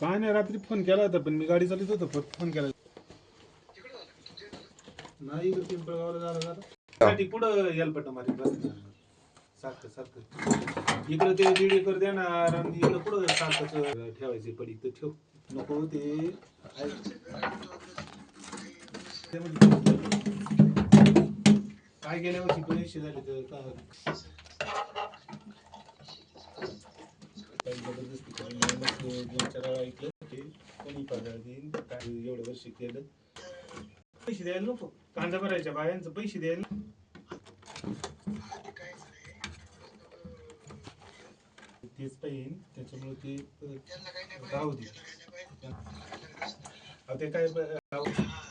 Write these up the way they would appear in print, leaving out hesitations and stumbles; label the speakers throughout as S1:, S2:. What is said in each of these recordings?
S1: काय नाही, रात्री फोन केला होता पण मी गाडी चालवत होतो, फक्त फोन केला नाही. इकडे पिंपळगावला झाला साठी पुढं हेल्पट मारी बस सारखं सारखं इकडं ते दीड एकर देणार आणि इकडं पुढं सारखं ठेवायचे पडी तर ठेव नको ते काय गेल्या वर्षी पैसे झाले तर जबरदस्ती करून दोन चार वेळा ऐकलं ते कोणी पगार देईन काय एवढं वर्ष केलं पैसे द्यायला नको. कांदा भरायच्या बायांचं पैसे द्यायला तेच पाहिजे त्याच्यामुळे ते राहू दे. ते काय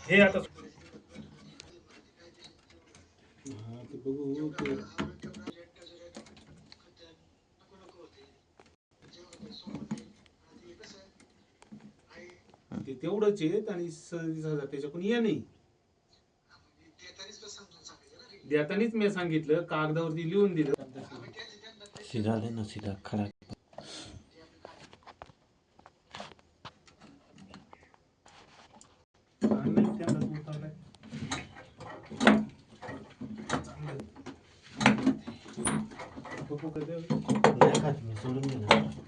S1: हे आता हा ते बघू ते तेवढंच आहेत आणि 27,000 त्याच्याकडून ये नाही देतानीच मी सांगितलं कागदावरती लिहून दिलं
S2: सीधा देना सीधा खड़ा सोडून